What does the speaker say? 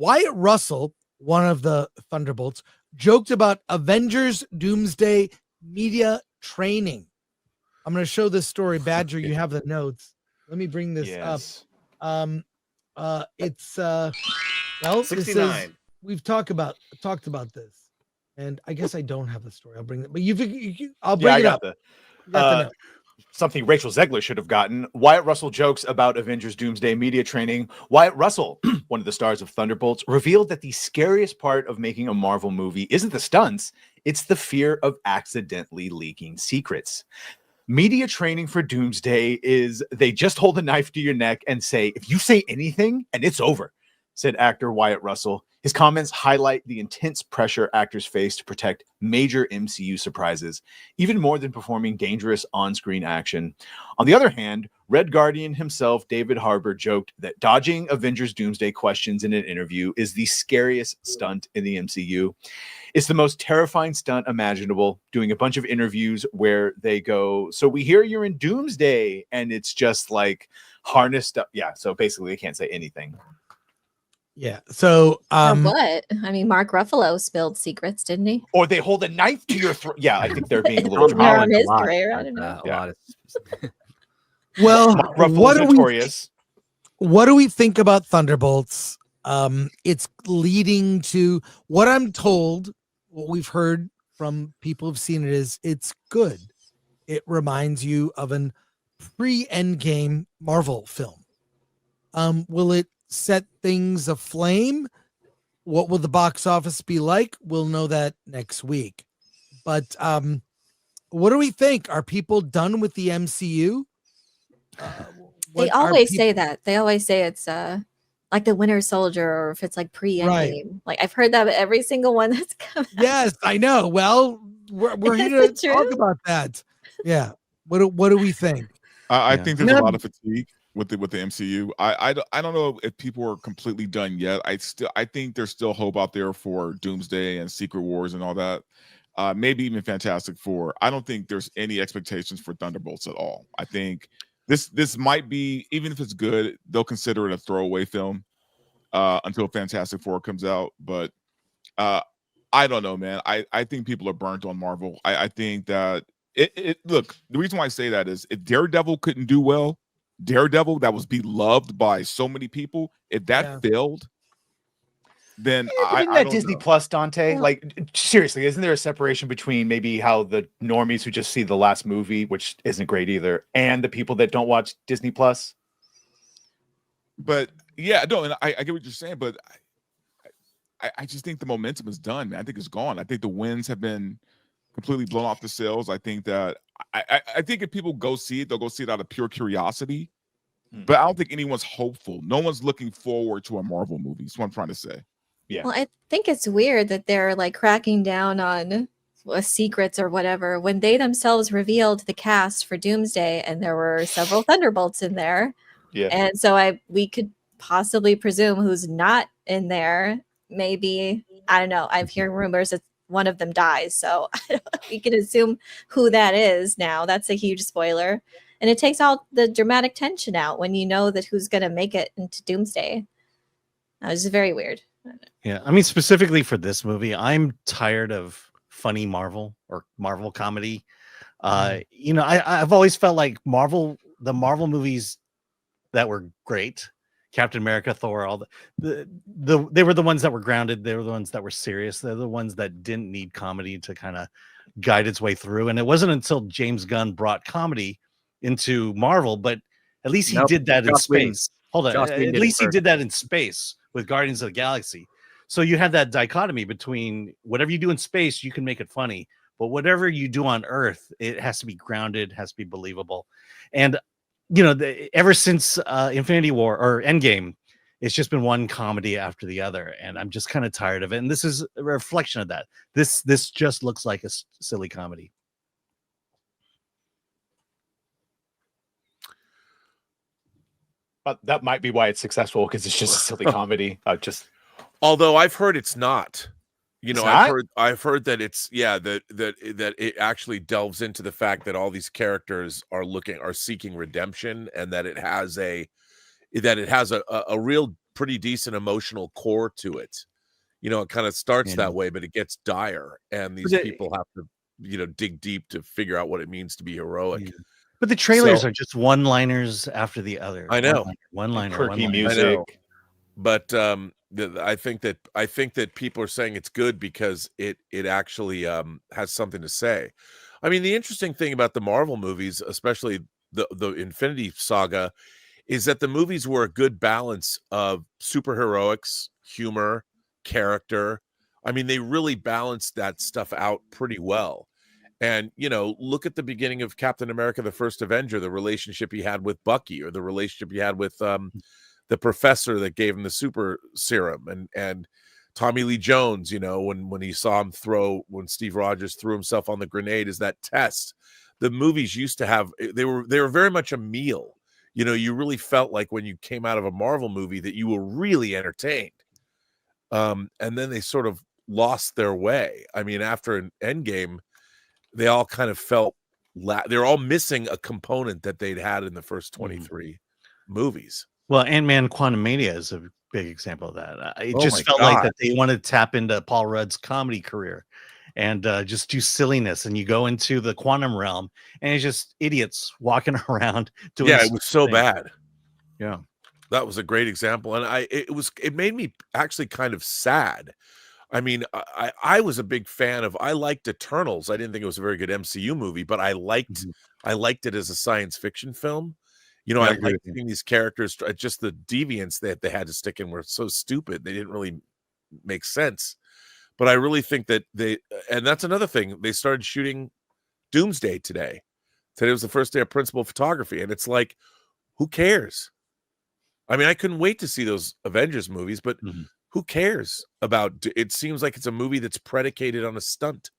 Wyatt Russell, one of the Thunderbolts, joked about Avengers Doomsday media training. I'm going to show this story. Badger, you have the notes. Let me bring this up. It's well, 69. We've talked about this, and I guess I don't have the story. I'll bring it, but I'll bring it up. You got the note. Something Rachel Zegler should have gotten. Wyatt Russell jokes about Avengers Doomsday media training. Wyatt Russell, one of the stars of Thunderbolts, revealed that the scariest part of making a Marvel movie isn't the stunts, it's the fear of accidentally leaking secrets. Media training for Doomsday is they just hold a knife to your neck and say, if you say anything, and it's over, said actor Wyatt Russell. His comments highlight the intense pressure actors face to protect major MCU surprises, even more than performing dangerous on-screen action. On the other hand, Red Guardian himself, David Harbour, joked that dodging Avengers Doomsday questions in an interview is the scariest stunt in the MCU. It's the most terrifying stunt imaginable, doing a bunch of interviews where they go, so we hear you're in Doomsday, and it's just like harnessed up. Yeah, so basically they can't say anything. Yeah. So, what? I mean, Mark Ruffalo spilled secrets, didn't he? Or they hold a knife to your throat. Yeah, I think they're being a little on his career. I don't know. Well, what do we think about Thunderbolts? It's leading to what I'm told. What we've heard from people who've seen it is it's good. It reminds you of an pre-Endgame Marvel film. Will it set things aflame? What will the box office be like? We'll know that next week. But what do we think? Are people done with the MCU? They always say that. They always say it's like the Winter Soldier, or if it's like pre-Endgame. Right. Like I've heard that with every single one that's come out. Yes, I know. Well, we're here to talk about that. Yeah. What do we think? I think there's a lot of fatigue with the MCU. I don't know if people are completely done yet. I think there's still hope out there for Doomsday and Secret Wars and all that. Maybe even Fantastic Four. I don't think there's any expectations for Thunderbolts at all. I think this might be, even if it's good, they'll consider it a throwaway film until Fantastic Four comes out. But I don't know, man. I think people are burnt on Marvel. I think that look, the reason why I say that is if Daredevil couldn't do well, Daredevil that was beloved by so many people, if that failed, then isn't that Disney Plus, Dante? Like, seriously, isn't there a separation between maybe how the normies who just see the last movie, which isn't great either, and the people that don't watch Disney Plus? But yeah, no, and I get what you're saying, but I just think the momentum is done, man. I think it's gone. I think the wins have been completely blown off the sails. I think that I think if people go see it, they'll go see it out of pure curiosity. But I don't think anyone's hopeful. No one's looking forward to a Marvel movie. That's what I'm trying to say. Yeah. Well, I think it's weird that they're like cracking down on secrets or whatever when they themselves revealed the cast for Doomsday, and there were several Thunderbolts in there. Yeah. And so we could possibly presume who's not in there. Maybe, I don't know. I've heard rumors that one of them dies, so we can assume who that is now. That's a huge spoiler. And it takes all the dramatic tension out when you know that who's going to make it into Doomsday. It's very weird. Yeah, I mean, specifically for this movie, I'm tired of funny Marvel or Marvel comedy. You know, I've always felt like the Marvel movies that were great, Captain America, Thor, all they were the ones that were grounded. They were the ones that were serious. They're the ones that didn't need comedy to kind of guide its way through. And it wasn't until James Gunn brought comedy into Marvel, but at least he did that in space. Hold on, at least he did that in space with Guardians of the Galaxy. So you had that dichotomy between whatever you do in space, you can make it funny, but whatever you do on Earth, it has to be grounded, has to be believable. And you know, ever since Infinity War or Endgame, it's just been one comedy after the other, and I'm just kind of tired of it. And this is a reflection of that. This just looks like a silly comedy. But that might be why it's successful, because it's just a silly comedy. Although I've heard it's not. You know, I've heard that it's that it actually delves into the fact that all these characters are seeking redemption, and that it has a real pretty decent emotional core to it. You know, it kind of starts that way, but it gets dire, and these people have to, you know, dig deep to figure out what it means to be heroic. But the trailers are just one-liners after the other. I know, one-liner, quirky one-liner. music. But I think that people are saying it's good because it actually has something to say. I mean, the interesting thing about the Marvel movies, especially the Infinity Saga, is that the movies were a good balance of superheroics, humor, character. I mean, they really balanced that stuff out pretty well. And, you know, look at the beginning of Captain America, the First Avenger, the relationship he had with Bucky, or the relationship he had with the professor that gave him the super serum, and Tommy Lee Jones, you know, when he saw him when Steve Rogers threw himself on the grenade as that test. The movies used to have, they were very much a meal. You know, you really felt like when you came out of a Marvel movie that you were really entertained. And then they sort of lost their way. I mean, after an Endgame, they all kind of felt they're all missing a component that they'd had in the first 23 movies. Well, Ant-Man Quantumania is a big example of that. It Oh just my felt like God. that they wanted to tap into Paul Rudd's comedy career and just do silliness. And you go into the quantum realm and it's just idiots walking around doing. Yeah, it was so bad. Yeah. That was a great example. And it made me actually kind of sad. I mean, I was a big fan of, I liked Eternals. I didn't think it was a very good MCU movie, but I liked it as a science fiction film. You know, I liked seeing these characters, just the deviants that they had to stick in were so stupid. They didn't really make sense. But I really think that and that's another thing, they started shooting Doomsday today. Today was the first day of principal photography. And it's like, who cares? I mean, I couldn't wait to see those Avengers movies, but who cares about it? Seems like it's a movie that's predicated on a stunt.